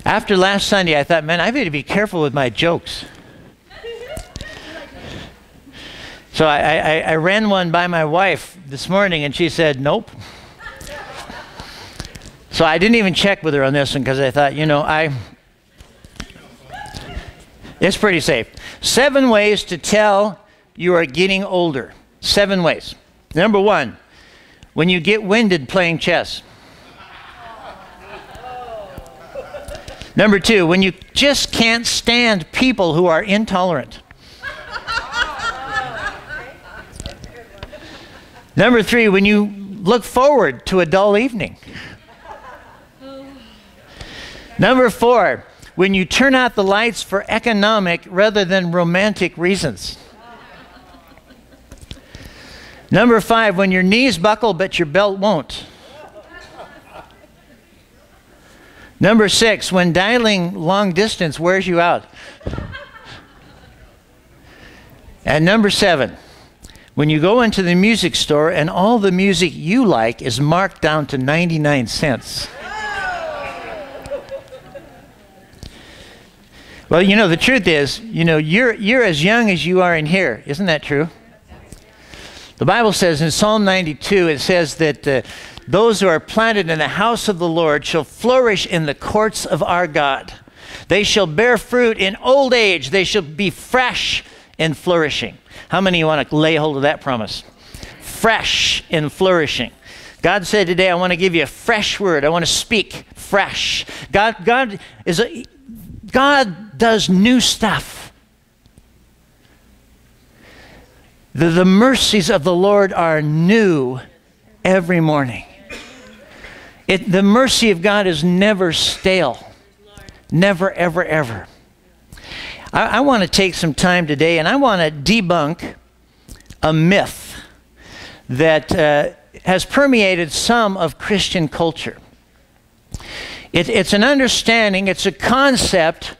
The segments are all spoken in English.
After last Sunday, I thought, man, I better be careful with my jokes. So I ran one by my wife this morning, and she said, nope. So I didn't even check with her on this one because I thought, it's pretty safe. 7 ways to tell you are getting older. 7 ways. Number 1, when you get winded playing chess. Number 2, when you just can't stand people who are intolerant. Number 3, when you look forward to a dull evening. Number 4, when you turn out the lights for economic rather than romantic reasons. Number 5, when your knees buckle but your belt won't. Number 6, when dialing long distance wears you out. And number 7, when you go into the music store and all the music you like is marked down to 99 cents. Well, the truth is, you're as young as you are in here. Isn't that true? The Bible says in Psalm 92, it says that those who are planted in the house of the Lord shall flourish in the courts of our God. They shall bear fruit in old age. They shall be fresh and flourishing. How many of you want to lay hold of that promise? Fresh and flourishing. God said today, I want to give you a fresh word. I want to speak fresh. God does new stuff. The mercies of the Lord are new every morning. The mercy of God is never stale. Never, ever, ever. I want to take some time today and I want to debunk a myth that has permeated some of Christian culture. It's an understanding, it's a concept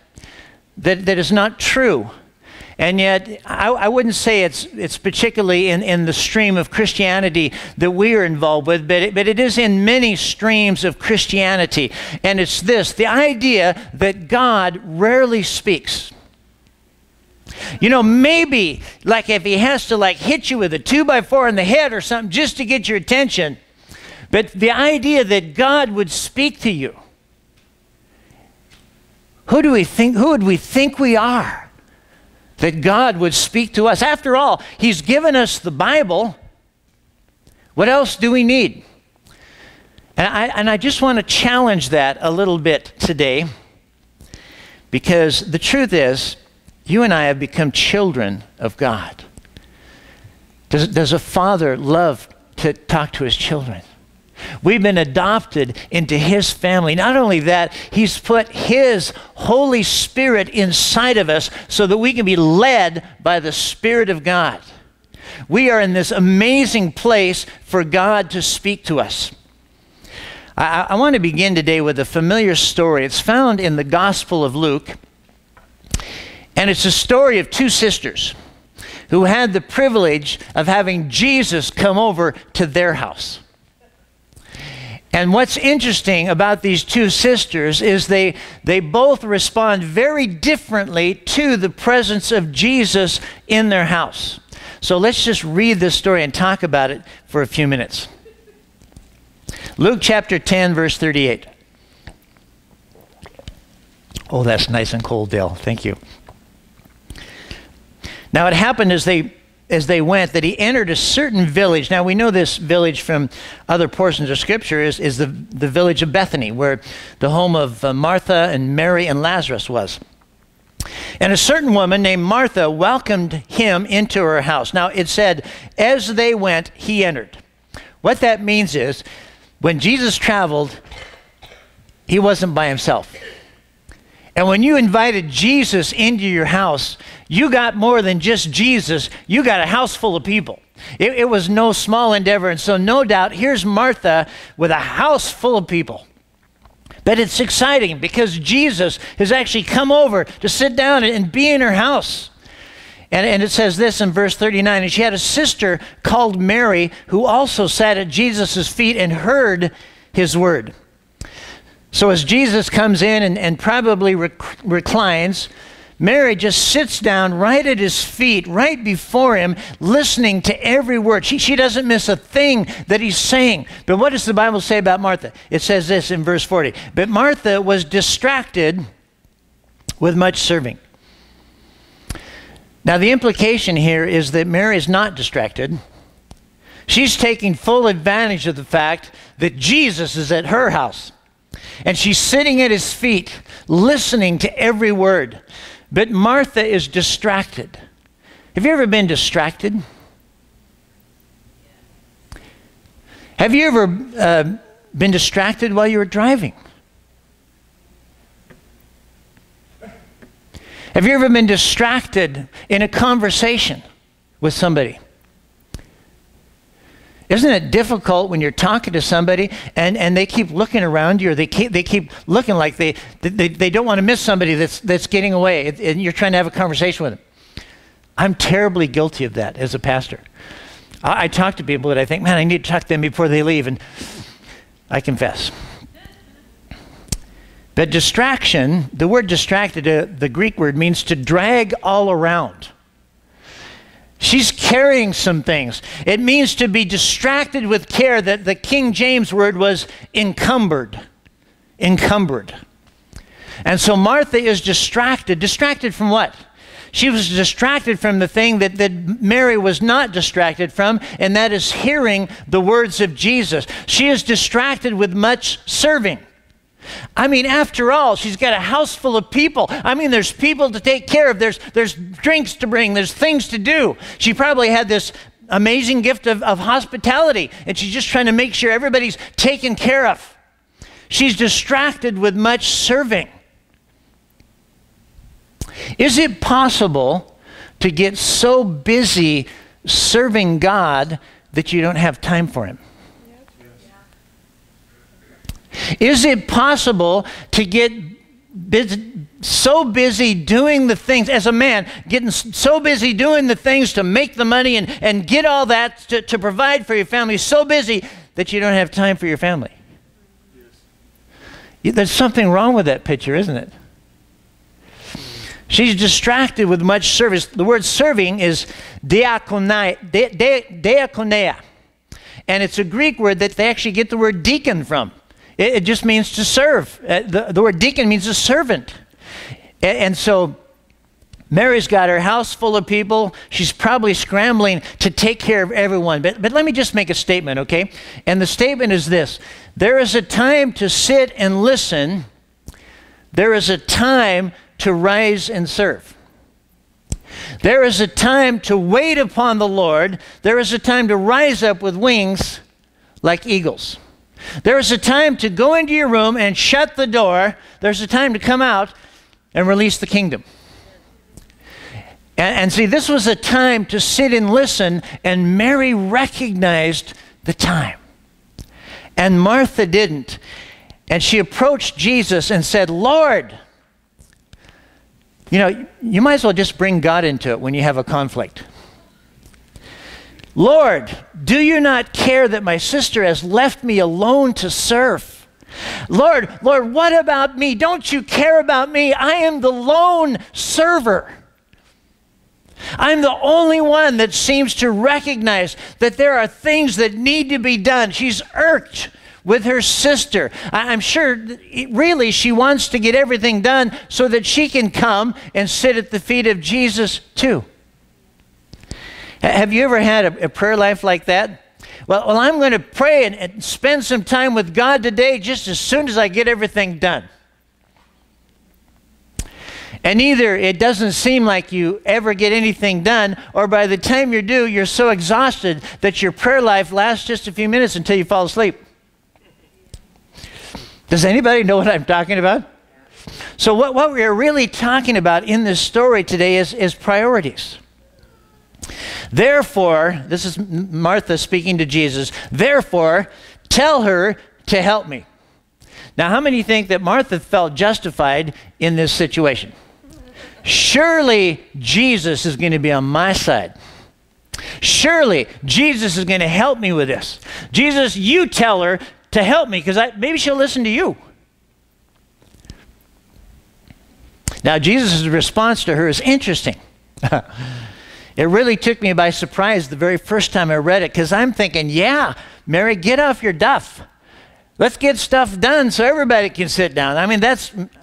that is not true. And yet, I wouldn't say it's particularly in the stream of Christianity that we are involved with, but it is in many streams of Christianity. And it's this, the idea that God rarely speaks. Maybe, like if he has to hit you with a 2x4 in the head or something just to get your attention. But the idea that God would speak to you. Who would we think we are? That God would speak to us. After all, he's given us the Bible. What else do we need? And I just want to challenge that a little bit today, because the truth is, you and I have become children of God. Does a father love to talk to his children? We've been adopted into his family. Not only that, he's put his Holy Spirit inside of us so that we can be led by the Spirit of God. We are in this amazing place for God to speak to us. I want to begin today with a familiar story. It's found in the Gospel of Luke, and it's a story of 2 sisters who had the privilege of having Jesus come over to their house. And what's interesting about these 2 sisters is they both respond very differently to the presence of Jesus in their house. So let's just read this story and talk about it for a few minutes. Luke chapter 10, verse 38. Oh, that's nice and cold, Dale. Thank you. Now it happened as they went that he entered a certain village. Now we know this village from other portions of Scripture is the village of Bethany, where the home of Martha and Mary and Lazarus was. And a certain woman named Martha welcomed him into her house. Now it said, as they went, he entered. What that means is, when Jesus traveled, he wasn't by himself. And when you invited Jesus into your house, you got more than just Jesus. You got a house full of people. It was no small endeavor. And so no doubt, here's Martha with a house full of people. But it's exciting because Jesus has actually come over to sit down and be in her house. And it says this in verse 39, and she had a sister called Mary who also sat at Jesus' feet and heard his word. So as Jesus comes in and probably reclines, Mary just sits down right at his feet, right before him, listening to every word. She doesn't miss a thing that he's saying. But what does the Bible say about Martha? It says this in verse 40. But Martha was distracted with much serving. Now the implication here is that Mary is not distracted. She's taking full advantage of the fact that Jesus is at her house. And she's sitting at his feet, listening to every word. But Martha is distracted. Have you ever been distracted? Have you ever been distracted while you were driving? Have you ever been distracted in a conversation with somebody? Isn't it difficult when you're talking to somebody and they keep looking around you, or they keep looking like they don't want to miss somebody that's getting away, and you're trying to have a conversation with them? I'm terribly guilty of that as a pastor. I talk to people that I think, man, I need to talk to them before they leave, and I confess. But distraction, the word distracted, the Greek word, means to drag all around. She's carrying some things. It means to be distracted with care. That the King James word was encumbered. Encumbered. And so Martha is distracted. Distracted from what? She was distracted from the thing that Mary was not distracted from, and that is hearing the words of Jesus. She is distracted with much serving. I mean, after all, she's got a house full of people. I mean, there's people to take care of. There's drinks to bring. There's things to do. She probably had this amazing gift of hospitality, and she's just trying to make sure everybody's taken care of. She's distracted with much serving. Is it possible to get so busy serving God that you don't have time for Him? Is it possible to get so busy doing the things, as a man, getting so busy doing the things to make the money and get all that to provide for your family, so busy that you don't have time for your family? Yes. There's something wrong with that picture, isn't it? She's distracted with much service. The word serving is diakonia. And it's a Greek word that they actually get the word deacon from. It just means to serve. The word deacon means a servant. And so Mary's got her house full of people. She's probably scrambling to take care of everyone. But let me just make a statement, okay? And the statement is this. There is a time to sit and listen. There is a time to rise and serve. There is a time to wait upon the Lord. There is a time to rise up with wings like eagles. There is a time to go into your room and shut the door. There's a time to come out and release the kingdom. And see, this was a time to sit and listen, and Mary recognized the time. And Martha didn't. And she approached Jesus and said, Lord, you know, you might as well just bring God into it when you have a conflict. Lord, do you not care that my sister has left me alone to serve? Lord, what about me? Don't you care about me? I am the lone server. I'm the only one that seems to recognize that there are things that need to be done. She's irked with her sister. I'm sure really she wants to get everything done so that she can come and sit at the feet of Jesus too. Have you ever had a prayer life like that? Well, I'm going to pray and spend some time with God today just as soon as I get everything done. And either it doesn't seem like you ever get anything done, or by the time you're due, you're so exhausted that your prayer life lasts just a few minutes until you fall asleep. Does anybody know what I'm talking about? So what we're really talking about in this story today is priorities. Therefore, this is Martha speaking to Jesus, therefore, tell her to help me. Now, how many think that Martha felt justified in this situation? Surely Jesus is going to be on my side. Surely Jesus is going to help me with this. Jesus, you tell her to help me, because maybe she'll listen to you. Now, Jesus' response to her is interesting. It really took me by surprise the very first time I read it, because I'm thinking, yeah, Mary, get off your duff. Let's get stuff done so everybody can sit down. I mean,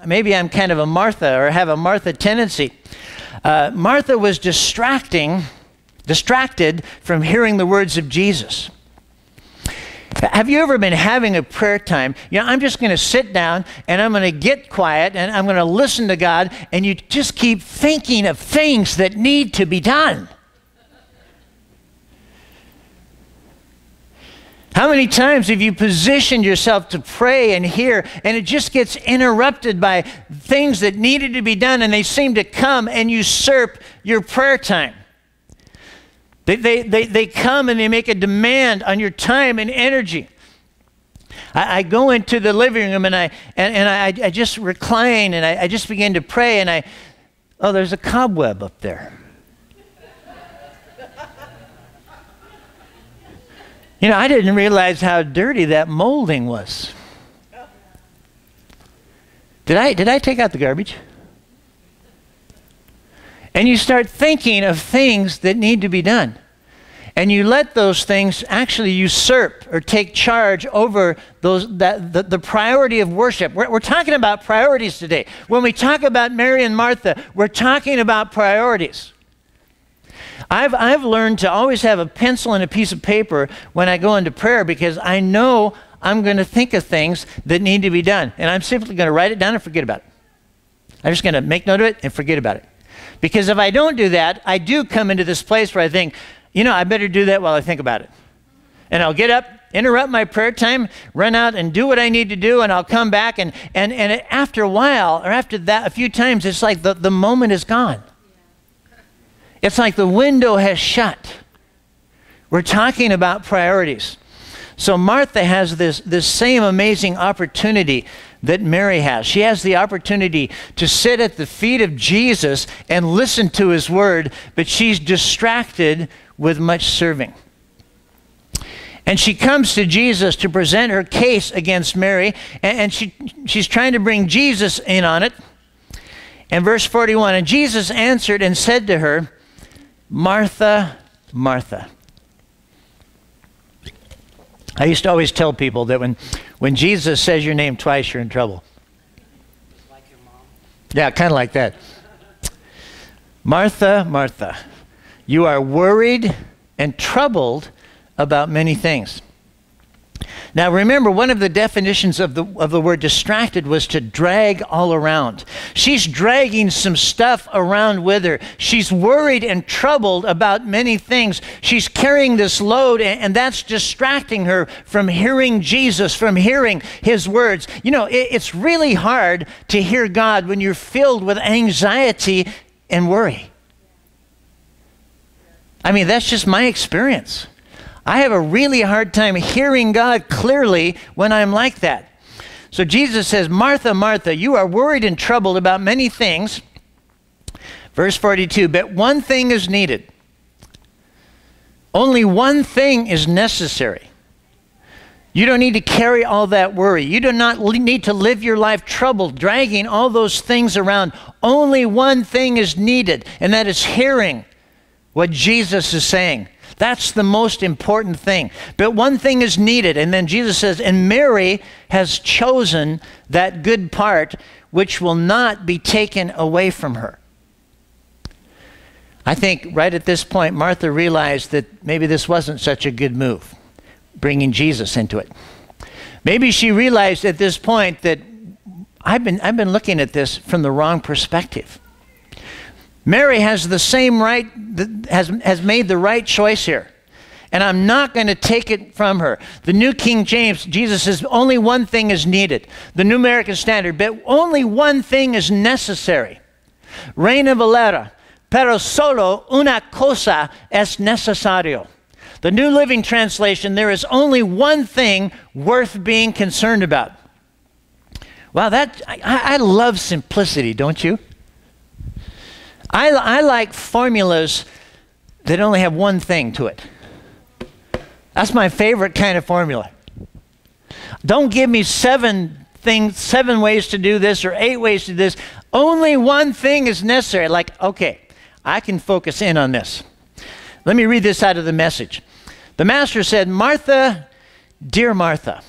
maybe I'm kind of a Martha, or have a Martha tendency. Martha was distracted from hearing the words of Jesus. Have you ever been having a prayer time? You know, I'm just going to sit down and I'm going to get quiet and I'm going to listen to God, and you just keep thinking of things that need to be done. How many times have you positioned yourself to pray and hear, and it just gets interrupted by things that needed to be done, and they seem to come and usurp your prayer time? They come and they make a demand on your time and energy. I go into the living room and I just recline and I just begin to pray, and oh, there's a cobweb up there. You know, I didn't realize how dirty that molding was. Did I take out the garbage? And you start thinking of things that need to be done. And you let those things actually usurp or take charge over the priority of worship. We're talking about priorities today. When we talk about Mary and Martha, we're talking about priorities. I've learned to always have a pencil and a piece of paper when I go into prayer, because I know I'm going to think of things that need to be done. And I'm simply going to write it down and forget about it. I'm just going to make note of it and forget about it. Because if I don't do that, I do come into this place where I think, you know, I better do that while I think about it. And I'll get up, interrupt my prayer time, run out and do what I need to do, and I'll come back. And after a while, or after that, a few times, it's like the moment is gone. It's like the window has shut. We're talking about priorities. So Martha has this same amazing opportunity that Mary has. She has the opportunity to sit at the feet of Jesus and listen to his word, but she's distracted with much serving. And she comes to Jesus to present her case against Mary, and she's trying to bring Jesus in on it. And verse 41, and Jesus answered and said to her, Martha, Martha. I used to always tell people that when Jesus says your name twice, you're in trouble. Like your mom? Yeah, kind of like that. Martha, Martha, you are worried and troubled about many things. Now remember, one of the definitions of the word distracted was to drag all around. She's dragging some stuff around with her. She's worried and troubled about many things. She's carrying this load, and that's distracting her from hearing Jesus, from hearing his words. You know, it's really hard to hear God when you're filled with anxiety and worry. I mean, that's just my experience. I have a really hard time hearing God clearly when I'm like that. So Jesus says, Martha, Martha, you are worried and troubled about many things. Verse 42, but one thing is needed. Only one thing is necessary. You don't need to carry all that worry. You do not need to live your life troubled, dragging all those things around. Only one thing is needed, and that is hearing what Jesus is saying. That's the most important thing. But one thing is needed. And then Jesus says, and Mary has chosen that good part which will not be taken away from her. I think right at this point, Martha realized that maybe this wasn't such a good move, bringing Jesus into it. Maybe she realized at this point that I've been looking at this from the wrong perspective. Mary has the same right, has made the right choice here. And I'm not going to take it from her. The New King James, Jesus says, only one thing is needed. The New American Standard, but only one thing is necessary. Reina Valera, pero solo una cosa es necesario. The New Living Translation, there is only one thing worth being concerned about. Wow, I love simplicity, don't you? I like formulas that only have one thing to it. That's my favorite kind of formula. Don't give me 7 7 ways to do this or 8 ways to do this. Only one thing is necessary. Like, okay, I can focus in on this. Let me read this out of the Message. The Master said, Martha, dear Martha,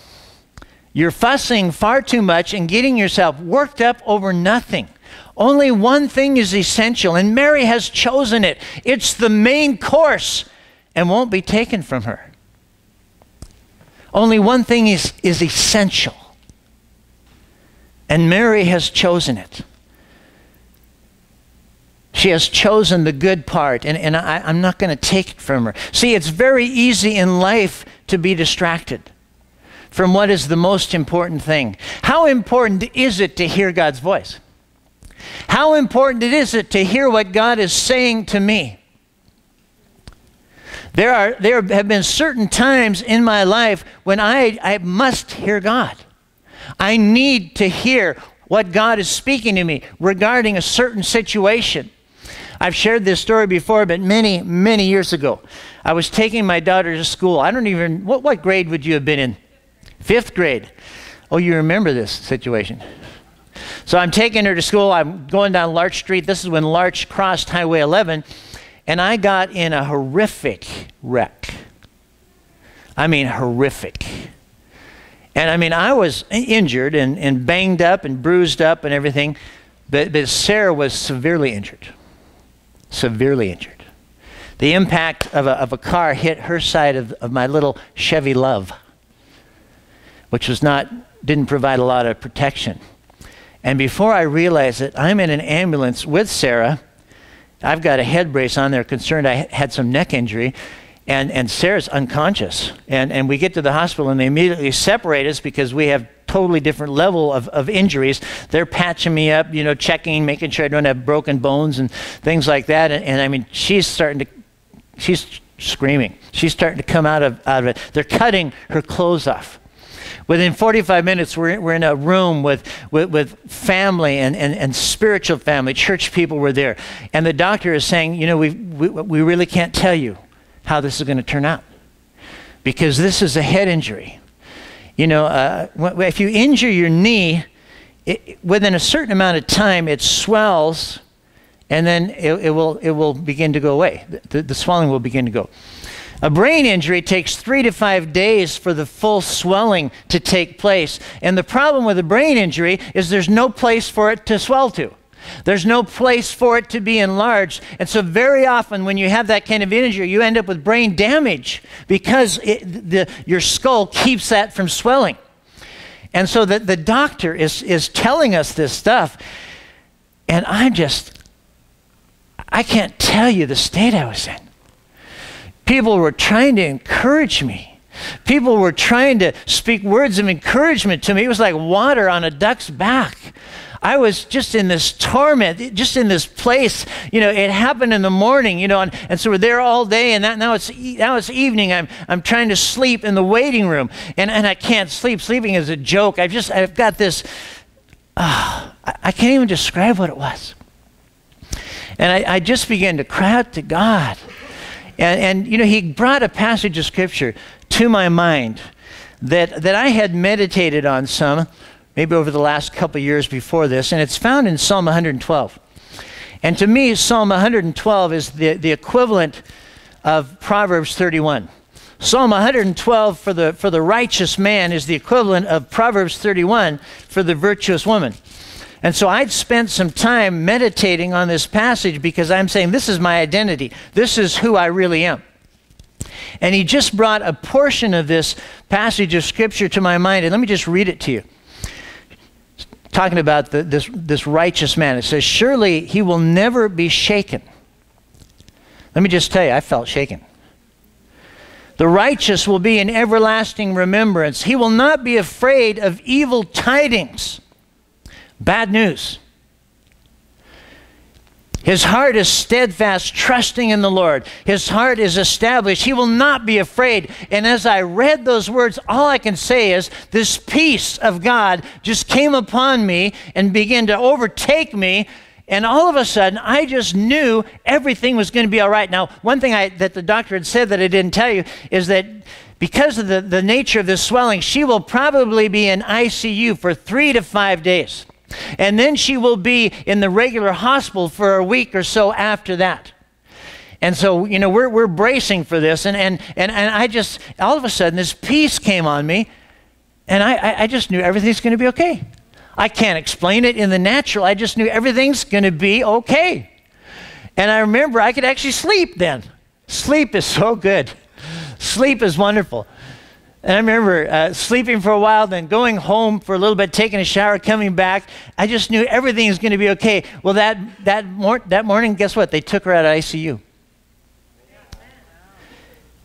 you're fussing far too much and getting yourself worked up over nothing. Only one thing is essential, and Mary has chosen it. It's the main course and won't be taken from her. Only one thing is essential, and Mary has chosen it. She has chosen the good part, and I'm not going to take it from her. See, it's very easy in life to be distracted from what is the most important thing. How important is it to hear God's voice? How important is it to hear what God is saying to me? There have been certain times in my life when I must hear God. I need to hear what God is speaking to me regarding a certain situation. I've shared this story before, but many, many years ago, I was taking my daughter to school. I don't even, what grade would you have been in? 5th grade. Oh, you remember this situation. So I'm taking her to school. I'm going down Larch Street. This is when Larch crossed Highway 11, and I got in a horrific wreck. I mean, horrific. And I mean, I was injured and banged up and bruised up and everything, but Sarah was severely injured. Severely injured. The impact of a car hit her side of my little Chevy Love, which didn't provide a lot of protection. And before I realized it, I'm in an ambulance with Sarah. I've got a head brace on. They're concerned I had some neck injury. And Sarah's unconscious. And we get to the hospital, and they immediately separate us because we have totally different level of injuries. They're patching me up, checking, making sure I don't have broken bones and things like that. And I mean, she's screaming. She's starting to come out of it. They're cutting her clothes off. Within 45 minutes, we're in a room with family and spiritual family. Church people were there. And the doctor is saying, we really can't tell you how this is going to turn out, because this is a head injury. If you injure your knee, within a certain amount of time, it swells, and then it will begin to go away. The swelling will begin to go. A brain injury takes 3 to 5 days for the full swelling to take place. And the problem with a brain injury is there's no place for it to swell to. There's no place for it to be enlarged. And so very often when you have that kind of injury, you end up with brain damage because your skull keeps that from swelling. And so the doctor is telling us this stuff. And I can't tell you the state I was in. People were trying to encourage me. People were trying to speak words of encouragement to me. It was like water on a duck's back. I was just in this torment, just in this place. It happened in the morning, and so we're there all day, and now it's evening. I'm trying to sleep in the waiting room, and I can't sleep. Sleeping is a joke. I've got this, I can't even describe what it was. And I just began to cry out to God. And he brought a passage of scripture to my mind that I had meditated on some, maybe over the last couple of years before this, and it's found in Psalm 112. And to me, Psalm 112 is the equivalent of Proverbs 31. Psalm 112 for the righteous man is the equivalent of Proverbs 31 for the virtuous woman. And so I'd spent some time meditating on this passage because I'm saying this is my identity. This is who I really am. And he just brought a portion of this passage of scripture to my mind. And let me just read it to you. Talking about this righteous man. It says, surely he will never be shaken. Let me just tell you, I felt shaken. The righteous will be in everlasting remembrance. He will not be afraid of evil tidings. Bad news. His heart is steadfast, trusting in the Lord. His heart is established. He will not be afraid. And as I read those words, all I can say is this peace of God just came upon me and began to overtake me. And all of a sudden, I just knew everything was going to be all right. Now, one thing that the doctor had said that I didn't tell you is that because of the nature of this swelling, she will probably be in ICU for 3 to 5 days. And then she will be in the regular hospital for a week or so after that. And so, you know, we're bracing for this. And I just, all of a sudden, this peace came on me. And I just knew everything's going to be okay. I can't explain it in the natural. I just knew everything's going to be okay. And I remember I could actually sleep then. Sleep is so good. Sleep is wonderful. And I remember sleeping for a while, then going home for a little bit, taking a shower, coming back. I just knew everything was going to be okay. Well, that morning, guess what? They took her out of ICU.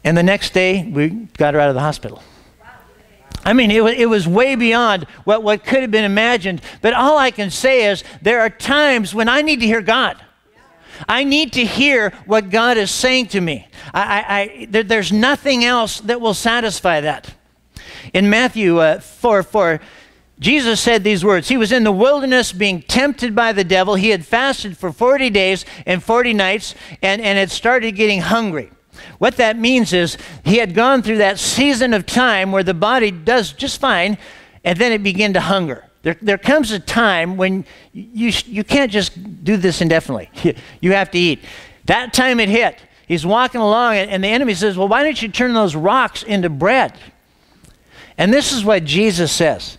And the next day, we got her out of the hospital. I mean, it was way beyond what could have been imagined. But all I can say is there are times when I need to hear God. I need to hear what God is saying to me. There's nothing else that will satisfy that. In Matthew 4:4, Jesus said these words. He was in the wilderness being tempted by the devil. He had fasted for 40 days and 40 nights and had started getting hungry. What that means is he had gone through that season of time where the body does just fine, and then it began to hunger. There comes a time when you can't just do this indefinitely. You have to eat. That time it hit. He's walking along, and the enemy says, well, why don't you turn those rocks into bread? And this is what Jesus says.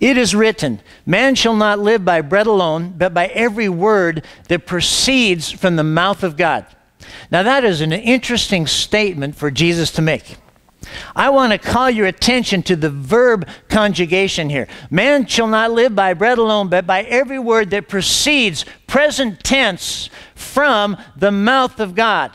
It is written, man shall not live by bread alone, but by every word that proceeds from the mouth of God. Now that is an interesting statement for Jesus to make. I want to call your attention to the verb conjugation here. Man shall not live by bread alone, but by every word that proceeds, present tense, from the mouth of God.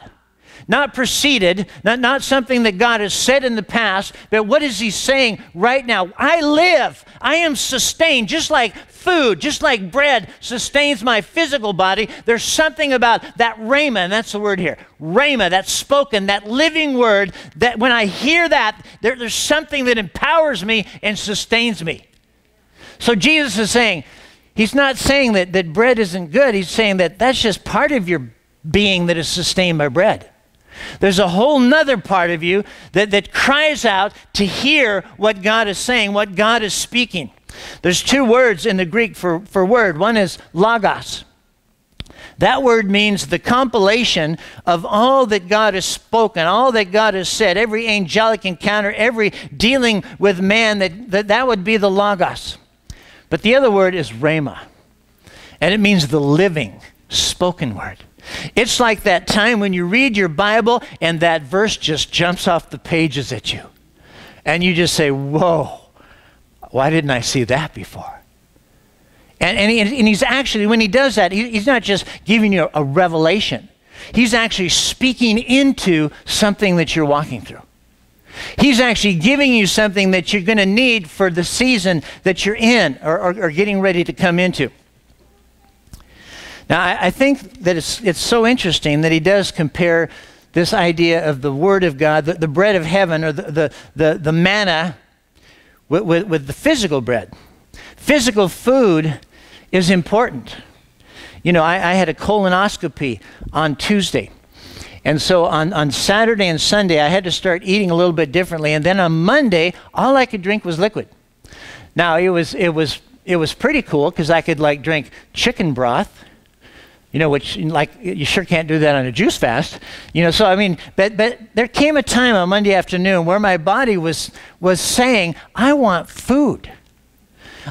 Not proceeded, not something that God has said in the past, but what is he saying right now? I live, I am sustained, just like food, just like bread sustains my physical body. There's something about that rhema, and that's the word here, rhema, that spoken, that living word, that when I hear that, there's something that empowers me and sustains me. So Jesus is saying, he's not saying that bread isn't good, he's saying that that's just part of your being that is sustained by bread. There's a whole nother part of you that cries out to hear what God is saying, what God is speaking. There's two words in the Greek for word. One is logos. That word means the compilation of all that God has spoken, all that God has said, every angelic encounter, every dealing with man, that would be the logos. But the other word is rhema, and it means the living, spoken word. It's like that time when you read your Bible and that verse just jumps off the pages at you. And you just say, whoa, why didn't I see that before? And he's actually, when he does that, he's not just giving you a revelation. He's actually speaking into something that you're walking through. He's actually giving you something that you're going to need for the season that you're in or getting ready to come into. Now, I think that it's so interesting that he does compare this idea of the Word of God, the bread of heaven, or the manna, with the physical bread. Physical food is important. You know, I had a colonoscopy on Tuesday. And so on Saturday and Sunday, I had to start eating a little bit differently. And then on Monday, all I could drink was liquid. Now, it was pretty cool because I could like drink chicken broth, you know, which like you sure can't do that on a juice fast, you know. So I mean, but there came a time on Monday afternoon where my body was saying, I want food.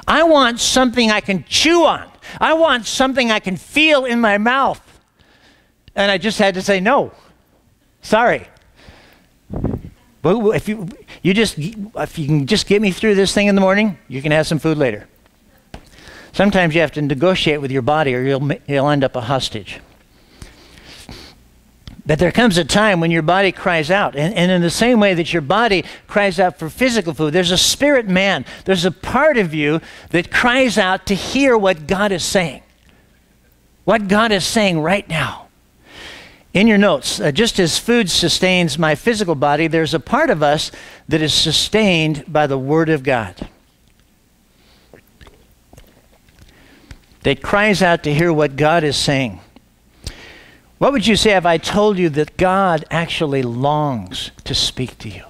I want something I can chew on. I want something I can feel in my mouth. And I just had to say no. Sorry. But if you can just get me through this thing in the morning, you can have some food later. Sometimes you have to negotiate with your body or you'll end up a hostage. But there comes a time when your body cries out. And in the same way that your body cries out for physical food, there's a spirit man. There's a part of you that cries out to hear what God is saying. What God is saying right now. In your notes, just as food sustains my physical body, there's a part of us that is sustained by the Word of God. That cries out to hear what God is saying. What would you say if I told you that God actually longs to speak to you?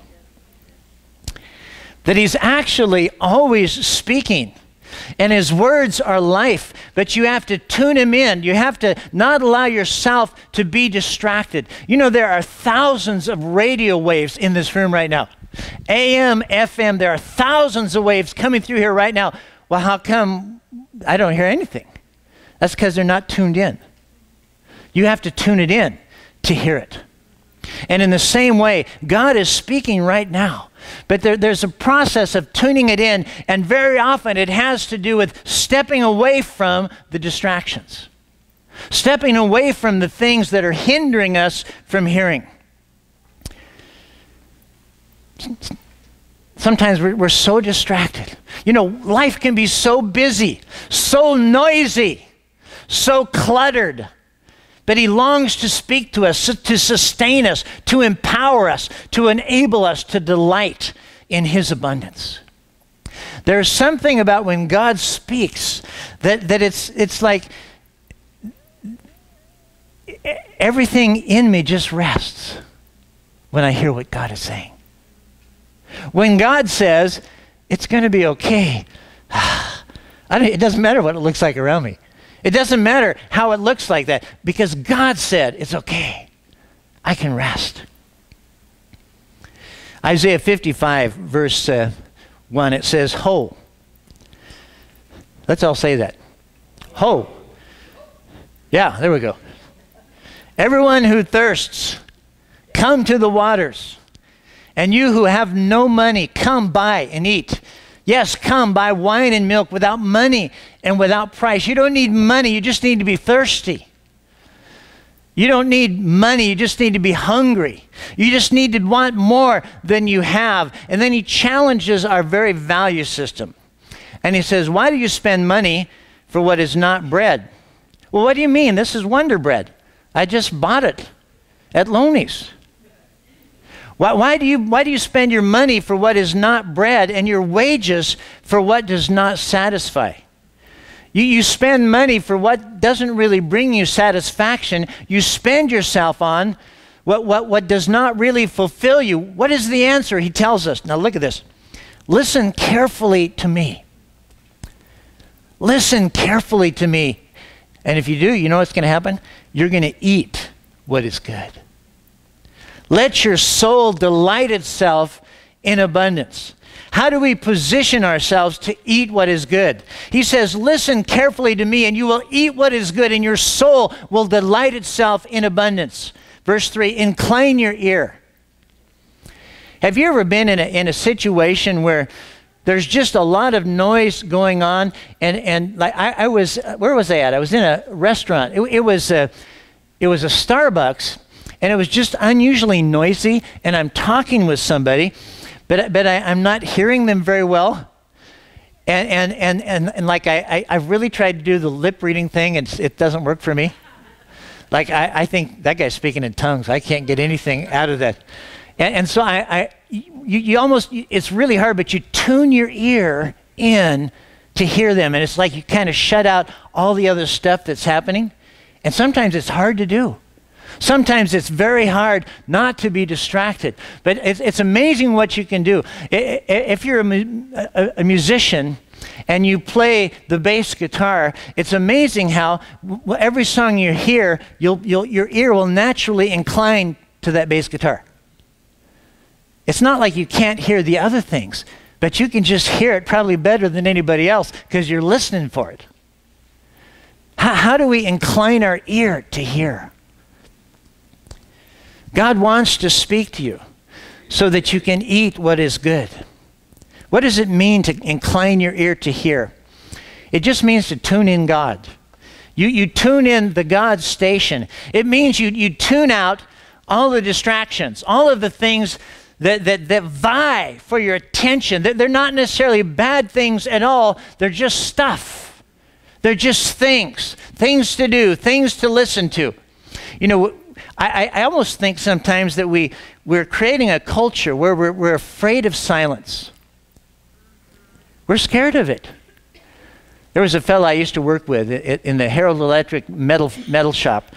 that he's actually always speaking. And his words are life, but you have to tune him in. You have to not allow yourself to be distracted. You know, there are thousands of radio waves in this room right now. AM, FM, there are thousands of waves coming through here right now. Well, how come I don't hear anything? That's because they're not tuned in. You have to tune it in to hear it. And in the same way, God is speaking right now. But there's a process of tuning it in, and very often it has to do with stepping away from the distractions. Stepping away from the things that are hindering us from hearing. Sometimes we're so distracted. You know, life can be so busy, so noisy, so cluttered. But he longs to speak to us, to sustain us, to empower us, to enable us to delight in his abundance. There's something about when God speaks that it's like everything in me just rests when I hear what God is saying. When God says, it's going to be okay, it doesn't matter what it looks like around me. It doesn't matter how it looks like that, because God said it's okay. I can rest. Isaiah 55, verse 1, it says, ho. Let's all say that. Ho. Yeah, there we go. Everyone who thirsts, come to the waters. And you who have no money, come buy and eat. Yes, come buy wine and milk without money and without price. You don't need money, you just need to be thirsty. You don't need money, you just need to be hungry. You just need to want more than you have. And then he challenges our very value system. And he says, why do you spend money for what is not bread? Well, what do you mean? This is Wonder Bread. I just bought it at Loney's. Why do you spend your money for what is not bread and your wages for what does not satisfy? You spend money for what doesn't really bring you satisfaction. You spend yourself on what does not really fulfill you. What is the answer? He tells us. Now look at this. Listen carefully to me. Listen carefully to me. And if you do, you know what's going to happen? You're going to eat what is good. Let your soul delight itself in abundance. How do we position ourselves to eat what is good? He says, listen carefully to me and you will eat what is good and your soul will delight itself in abundance. Verse 3, incline your ear. Have you ever been in a situation where there's just a lot of noise going on? And like I was, where was I at? I was in a restaurant. It was a Starbucks. And it was just unusually noisy, and I'm talking with somebody, but I'm not hearing them very well. And like I really tried to do the lip reading thing, and it doesn't work for me. Like I think that guy's speaking in tongues. I can't get anything out of that. And so you almost, it's really hard, but you tune your ear in to hear them. And it's like you kind of shut out all the other stuff that's happening. And sometimes it's hard to do. Sometimes it's very hard not to be distracted, but it's amazing what you can do. If you're a musician and you play the bass guitar, it's amazing how every song you hear, your ear will naturally incline to that bass guitar. It's not like you can't hear the other things, but you can just hear it probably better than anybody else because you're listening for it. How do we incline our ear to hear? God wants to speak to you so that you can eat what is good. What does it mean to incline your ear to hear? It just means to tune in God. You tune in the God station. It means you tune out all the distractions, all of the things that vie for your attention. They're not necessarily bad things at all. They're just stuff. They're just things to do, things to listen to. You know, I almost think sometimes that we're creating a culture where we're afraid of silence. We're scared of it. There was a fellow I used to work with in the Harold Electric metal shop.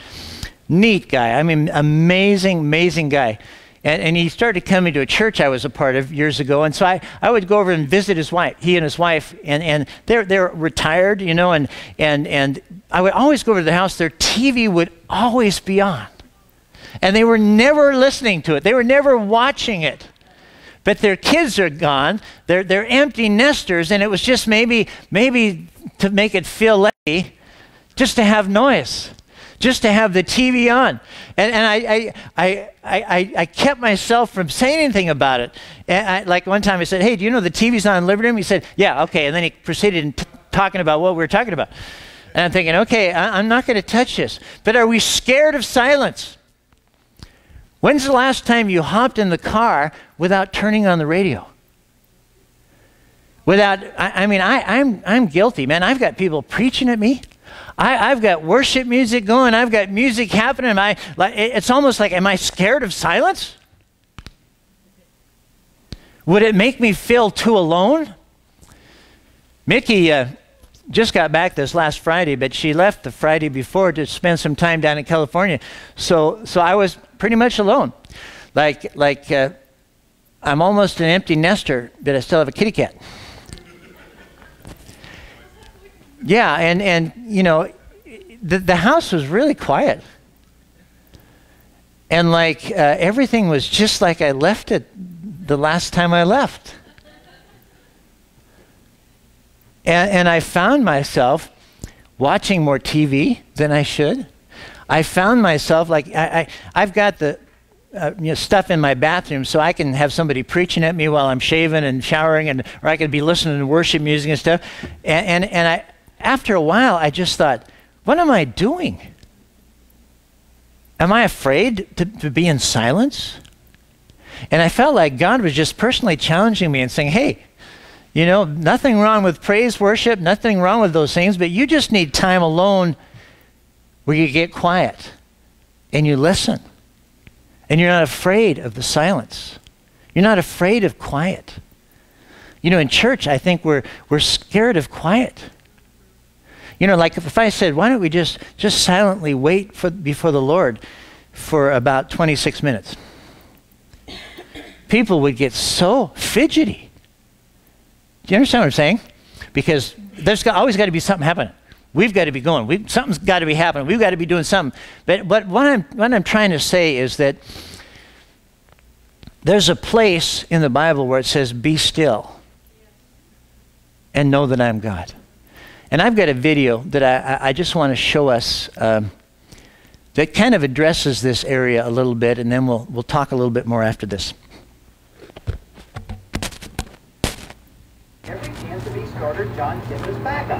Neat guy. I mean, amazing guy. And he started coming to a church I was a part of years ago. And so I would go over and visit his wife, he and his wife. And they're retired, you know, and I would always go over to the house. Their TV would always be on. And they were never listening to it. They were never watching it. But their kids are gone. They're empty nesters. And it was just maybe to make it feel lucky, just to have noise, just to have the TV on. And I kept myself from saying anything about it. And like one time I said, hey, do you know the TV's on in the living room? He said, yeah, okay. And then he proceeded in talking about what we were talking about. And I'm thinking, okay, I'm not going to touch this. But are we scared of silence? When's the last time you hopped in the car without turning on the radio? I'm guilty, man. I've got people preaching at me. I've got worship music going. I've got music happening. It's almost like, am I scared of silence? Would it make me feel too alone? Mickey just got back this last Friday, but she left the Friday before to spend some time down in California. So I was pretty much alone. I'm almost an empty nester, but I still have a kitty cat. Yeah, and you know, the house was really quiet. And everything was just like I left it the last time I left. And I found myself watching more TV than I should. I found myself I've got the stuff in my bathroom so I can have somebody preaching at me while I'm shaving and showering, or I could be listening to worship music and stuff. And after a while, I just thought, what am I doing? Am I afraid to be in silence? And I felt like God was just personally challenging me and saying, hey, you know, nothing wrong with praise worship, nothing wrong with those things, but you just need time alone where you get quiet and you listen. And you're not afraid of the silence. You're not afraid of quiet. You know, in church, I think we're scared of quiet. You know, like if I said, why don't we just silently wait before the Lord for about 26 minutes? People would get so fidgety. Do you understand what I'm saying? Because there's always got to be something happening. We've got to be going. Something's got to be happening. We've got to be doing something. But what I'm trying to say is that there's a place in the Bible where it says, be still and know that I'm God. And I've got a video that I just want to show us that kind of addresses this area a little bit, and then we'll talk a little bit more after this. Every chance to be starter, John Kim is backup.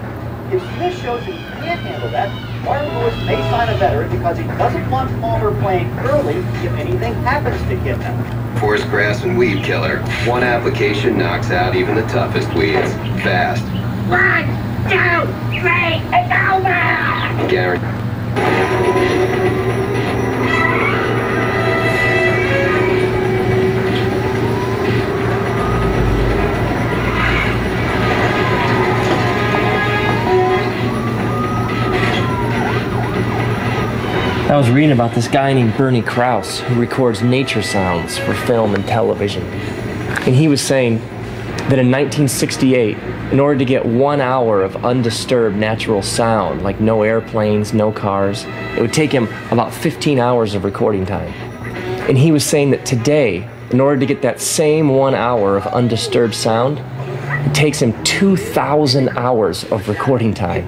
If Smith shows he can't handle that, Martin Lewis may sign a veteran because he doesn't want Palmer playing early if anything happens to Kim now. Forest grass and weed killer. One application knocks out even the toughest weeds. Fast. 1, 2, 3, it's over! Guaranteed. I was reading about this guy named Bernie Krause who records nature sounds for film and television. And he was saying that in 1968, in order to get 1 hour of undisturbed natural sound, like no airplanes, no cars, it would take him about 15 hours of recording time. And he was saying that today, in order to get that same 1 hour of undisturbed sound, it takes him 2,000 hours of recording time.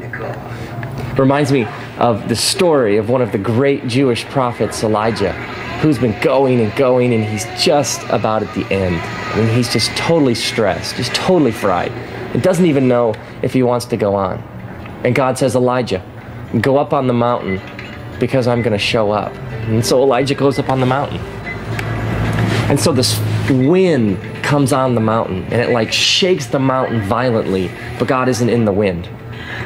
Reminds me of the story of one of the great Jewish prophets, Elijah, who's been going and going, and he's just about at the end. I mean, he's just totally stressed, just totally fried, and doesn't even know if he wants to go on. And God says, Elijah, go up on the mountain because I'm going to show up. And so Elijah goes up on the mountain. And so this wind comes on the mountain, and it shakes the mountain violently, but God isn't in the wind.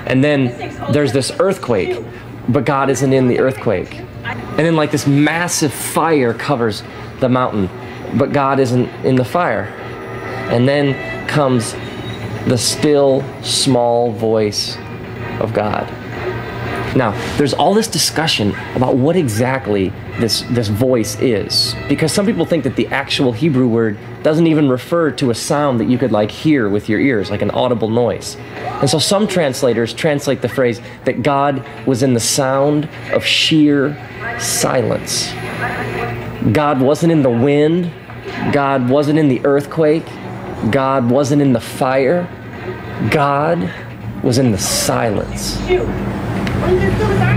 And then there's this earthquake, but God isn't in the earthquake. And then this massive fire covers the mountain, but God isn't in the fire. And then comes the still, small voice of God. Now, there's all this discussion about what exactly this voice is, because some people think that the actual Hebrew word doesn't even refer to a sound that you could like hear with your ears, like an audible noise. And so some translators translate the phrase that God was in the sound of sheer silence. God wasn't in the wind, God wasn't in the earthquake, God wasn't in the fire, God was in the silence. What are you gonna do with that?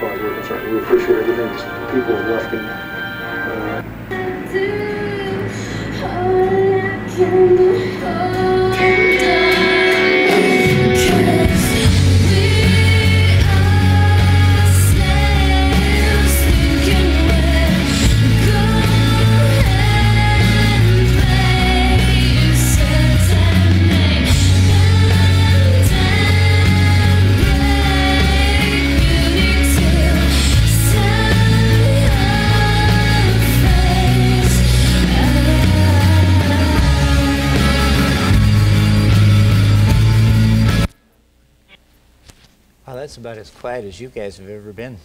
far as we're concerned. We appreciate everything people have left Wow, that's about as quiet as you guys have ever been.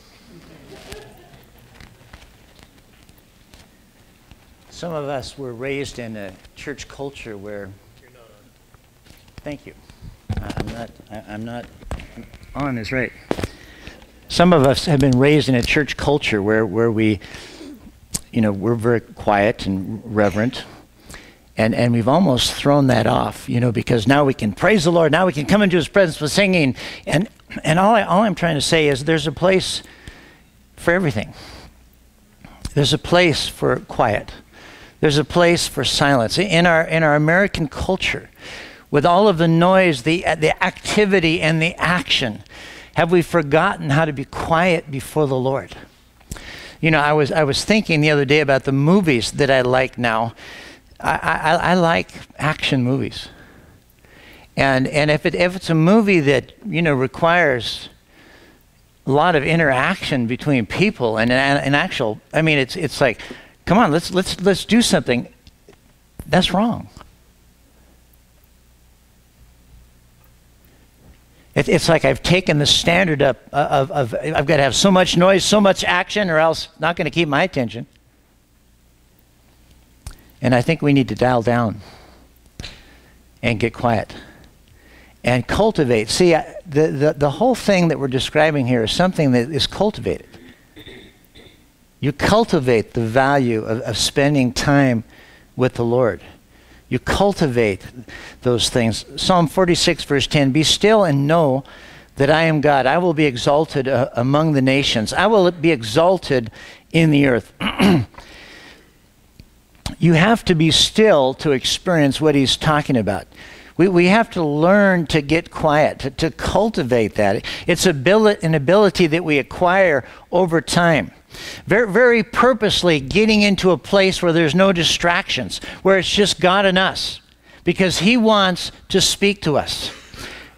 Some of us were raised in a church culture where... Thank you. I'm not on is right. Some of us have been raised in a church culture where we, we're very quiet and reverent. And we've almost thrown that off, because now we can praise the Lord. Now we can come into His presence with singing. And all I'm trying to say is there's a place for everything. There's a place for quiet. There's a place for silence. In our American culture, with all of the noise, the activity, and the action, have we forgotten how to be quiet before the Lord? I was thinking the other day about the movies that I like now. I like action movies, and if it's a movie that requires a lot of interaction between people and actual, it's like, come on, let's do something. That's wrong. It's like I've taken the standard up of I've got to have so much noise, so much action, or else not going to keep my attention. And I think we need to dial down and get quiet and cultivate. See, the whole thing that we're describing here is something that is cultivated. You cultivate the value of spending time with the Lord. You cultivate those things. Psalm 46, verse 10, "Be still and know that I am God. I will be exalted among the nations. I will be exalted in the earth." You have to be still to experience what he's talking about. We have to learn to get quiet, to cultivate that. It's an ability that we acquire over time. Very, very purposely getting into a place where there's no distractions, where it's just God and us, because He wants to speak to us.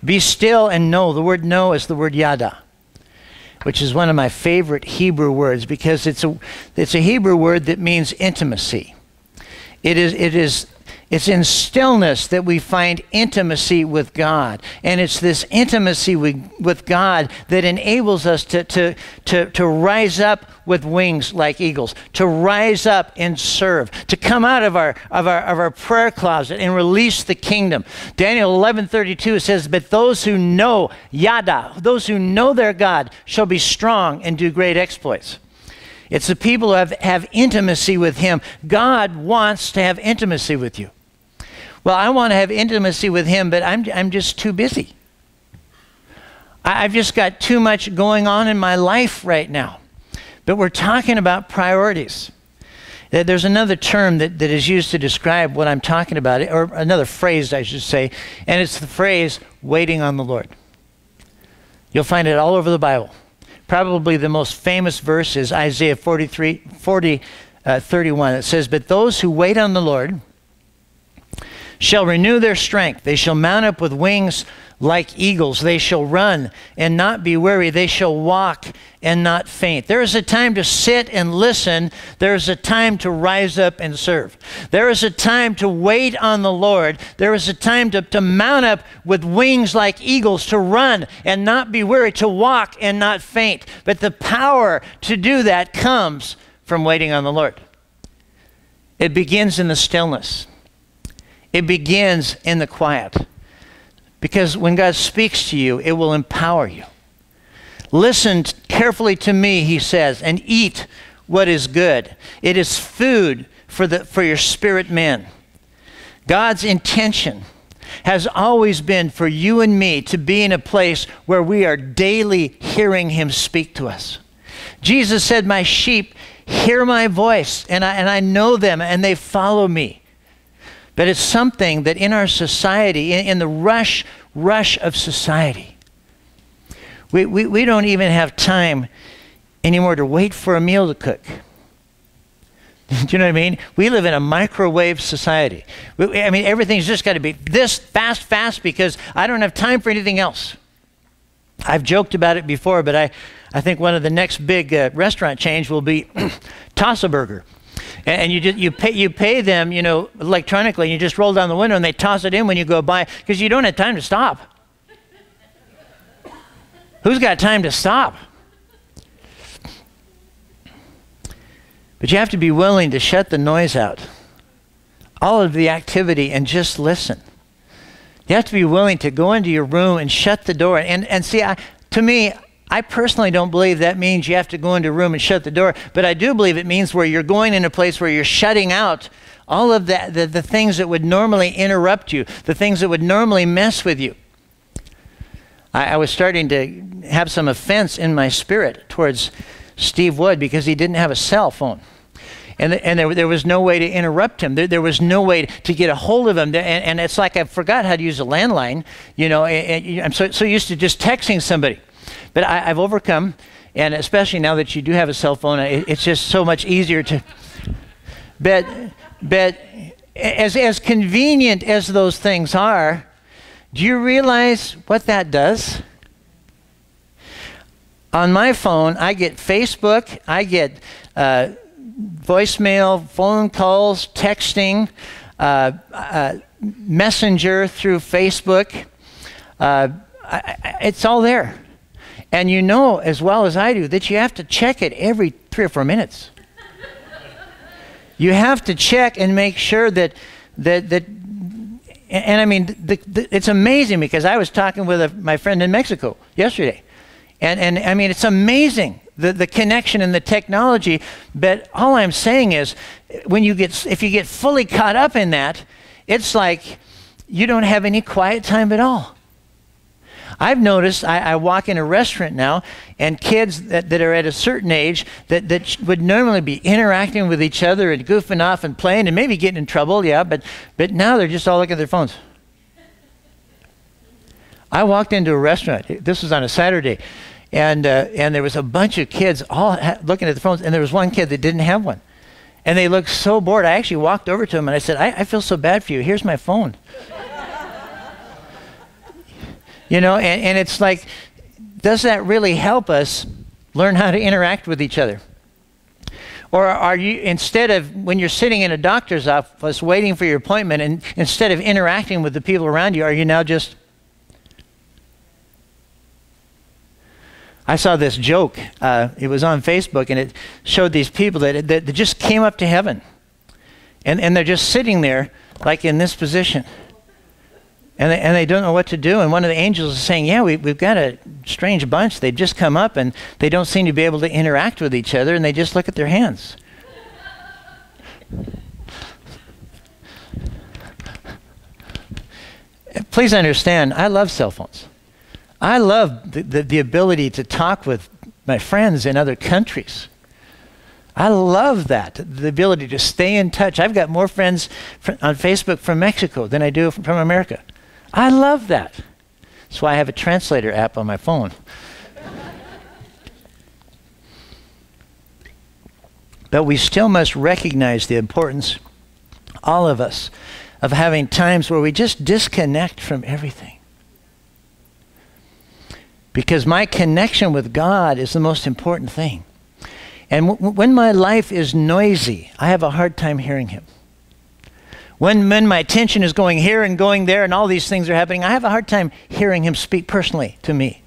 Be still and know. The word know is the word yada, which is one of my favorite Hebrew words, because it's a Hebrew word that means intimacy. It's in stillness that we find intimacy with God. And it's this intimacy with God that enables us to rise up with wings like eagles, to rise up and serve, to come out of our prayer closet and release the kingdom. Daniel 11:32 says, "But those who know Yada, those who know their God, shall be strong and do great exploits." It's the people who have intimacy with Him. God wants to have intimacy with you. Well, I want to have intimacy with Him, but I'm just too busy. I've just got too much going on in my life right now. But we're talking about priorities. There's another term that is used to describe what I'm talking about, or another phrase, I should say, and it's the phrase, waiting on the Lord. You'll find it all over the Bible. Probably the most famous verse is Isaiah 31. It says, "But those who wait on the Lord shall renew their strength. They shall mount up with wings like eagles. They shall run and not be weary. They shall walk and not faint." There is a time to sit and listen. There is a time to rise up and serve. There is a time to wait on the Lord. There is a time to mount up with wings like eagles, to run and not be weary, to walk and not faint. But the power to do that comes from waiting on the Lord. It begins in the stillness. It begins in the quiet. Because when God speaks to you, it will empower you. "Listen carefully to me," He says, "and eat what is good. It is food for your spirit man." God's intention has always been for you and me to be in a place where we are daily hearing Him speak to us. Jesus said, my sheep hear my voice, and I know them, and they follow me. But it's something that in our society, in the rush of society, we don't even have time anymore to wait for a meal to cook. Do you know what I mean? We live in a microwave society. I mean, everything's just got to be this fast, because I don't have time for anything else. I've joked about it before, but I think one of the next big restaurant chains will be Toss-A-Burger. And you pay them, you know, electronically, and you just roll down the window and they toss it in when you go by, because you don't have time to stop. Who's got time to stop? But you have to be willing to shut the noise out, all of the activity, and just listen. You have to be willing to go into your room and shut the door. And see, to me, I personally don't believe that means you have to go into a room and shut the door, but I do believe it means where you're going in a place where you're shutting out all of the things that would normally interrupt you, the things that would normally mess with you. I was starting to have some offense in my spirit towards Steve Wood because he didn't have a cell phone. And there was no way to interrupt him. There was no way to get a hold of him. And it's like I forgot how to use a landline. You know, I'm so used to just texting somebody. But I've overcome, and especially now that you do have a cell phone, it's just so much easier to. But as convenient as those things are, do you realize what that does? On my phone, I get Facebook, I get voicemail, phone calls, texting, messenger through Facebook. It's all there. And you know as well as I do that you have to check it every 3 or 4 minutes. You have to check and make sure that and I mean, it's amazing, because I was talking with my friend in Mexico yesterday. And I mean, it's amazing, the connection and the technology. But all I'm saying is, if you get fully caught up in that, it's like you don't have any quiet time at all. I've noticed, I walk in a restaurant now, and kids that are at a certain age that would normally be interacting with each other and goofing off and playing and maybe getting in trouble, yeah, but now they're just all looking at their phones. I walked into a restaurant, this was on a Saturday, and there was a bunch of kids all looking at the phones, and there was one kid that didn't have one. And they looked so bored. I actually walked over to him and I said, I feel so bad for you. Here's my phone. You know, and it's like, does that really help us learn how to interact with each other? Or are you, instead of, when you're sitting in a doctor's office waiting for your appointment, and instead of interacting with the people around you, are you now just... I saw this joke. It was on Facebook, and it showed these people that just came up to heaven. And they're just sitting there, like in this position. And they don't know what to do. And one of the angels is saying, yeah, we've got a strange bunch. They've just come up, and they don't seem to be able to interact with each other, and they just look at their hands. Please understand, I love cell phones. I love the ability to talk with my friends in other countries. I love that, the ability to stay in touch. I've got more friends on Facebook from Mexico than I do from America. I love that. That's why I have a translator app on my phone. But we still must recognize the importance, all of us, of having times where we just disconnect from everything. Because my connection with God is the most important thing. And when my life is noisy, I have a hard time hearing Him. When my attention is going here and going there and all these things are happening, I have a hard time hearing Him speak personally to me.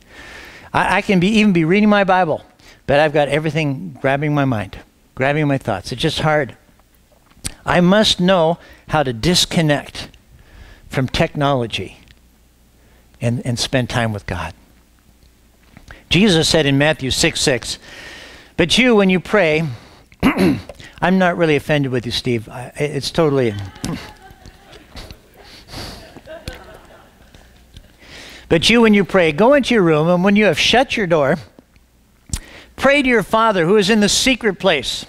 I can even be reading my Bible, but I've got everything grabbing my mind, grabbing my thoughts. It's just hard. I must know how to disconnect from technology and spend time with God. Jesus said in Matthew 6:6, but you, when you pray, I'm not really offended with you, Steve. It's totally... But you, when you pray, go into your room, and when you have shut your door, Pray to your Father who is in the secret place.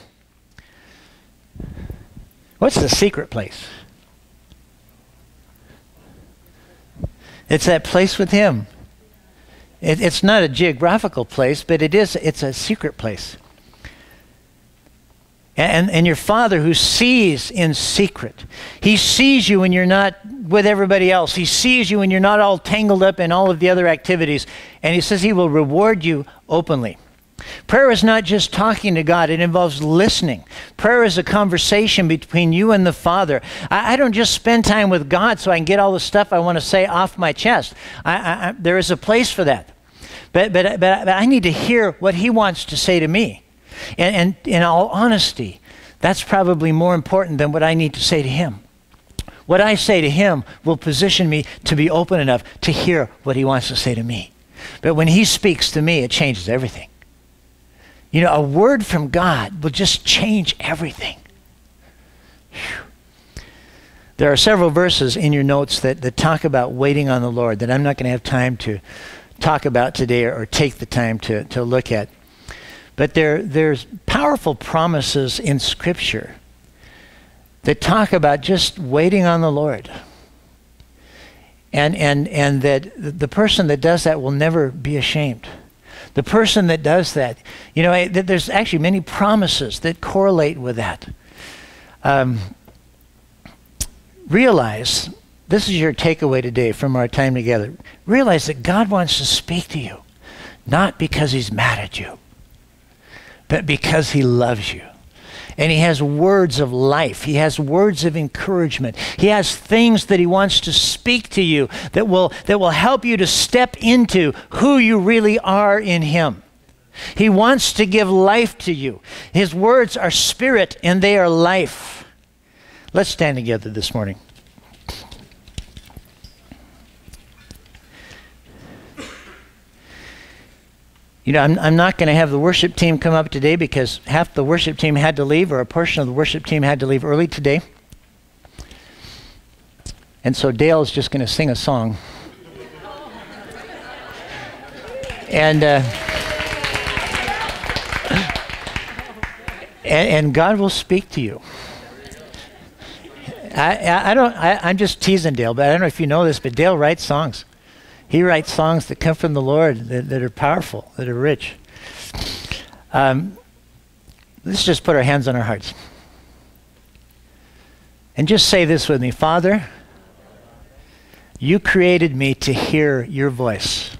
What's the secret place? It's that place with him. It's not a geographical place, but it's a secret place. And your Father who sees in secret. He sees you when you're not with everybody else. He sees you when you're not all tangled up in all of the other activities. And he says he will reward you openly. Prayer is not just talking to God. It involves listening. Prayer is a conversation between you and the Father. I don't just spend time with God so I can get all the stuff I want to say off my chest. There is a place for that. But I need to hear what he wants to say to me. And in all honesty, that's probably more important than what I need to say to him. What I say to him will position me to be open enough to hear what he wants to say to me. But when he speaks to me, it changes everything. You know, a word from God will just change everything. Whew. There are several verses in your notes that talk about waiting on the Lord that I'm not going to have time to talk about today or take the time to look at. But there's powerful promises in Scripture that talk about just waiting on the Lord. And that the person that does that will never be ashamed. The person that does that, you know, there's actually many promises that correlate with that. Realize, this is your takeaway today from our time together. Realize that God wants to speak to you, not because he's mad at you, but because he loves you. And he has words of life. He has words of encouragement. He has things that he wants to speak to you that will help you to step into who you really are in him. He wants to give life to you. His words are spirit and they are life. Let's stand together this morning. You know, I'm not going to have the worship team come up today because half the worship team had to leave, or a portion of the worship team had to leave early today. And so Dale is just going to sing a song. And God will speak to you. I'm just teasing Dale, but I don't know if you know this, but Dale writes songs. He writes songs that come from the Lord that are powerful, that are rich. Let's just put our hands on our hearts. And just say this with me. Father, you created me to hear your voice.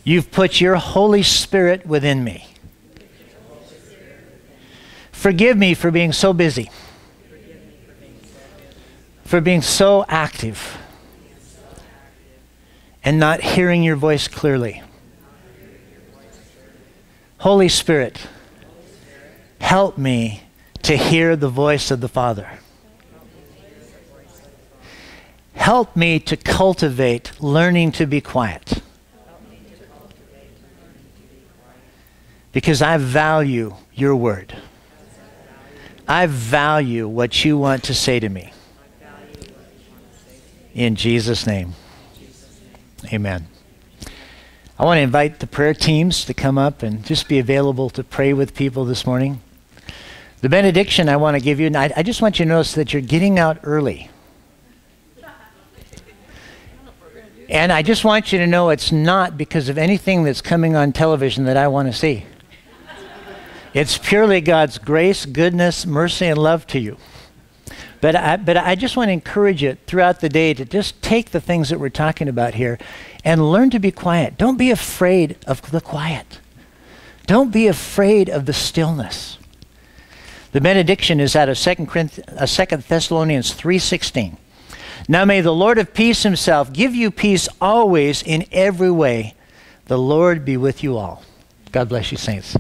You've put your Holy Spirit within me. Forgive me for being so busy, for being so active, and not hearing your voice clearly. Holy Spirit, help me to hear the voice of the Father. Help me to cultivate learning to be quiet. Because I value your word. I value what you want to say to me. In Jesus' name. Amen. I want to invite the prayer teams to come up and just be available to pray with people this morning. The benediction I want to give you, and I just want you to notice that you're getting out early. And I just want you to know it's not because of anything that's coming on television that I want to see. It's purely God's grace, goodness, mercy, and love to you. But I just want to encourage you throughout the day to just take the things that we're talking about here and learn to be quiet. Don't be afraid of the quiet. Don't be afraid of the stillness. The benediction is out of 2 Thessalonians 3:16. Now may the Lord of peace himself give you peace always in every way. The Lord be with you all. God bless you, saints.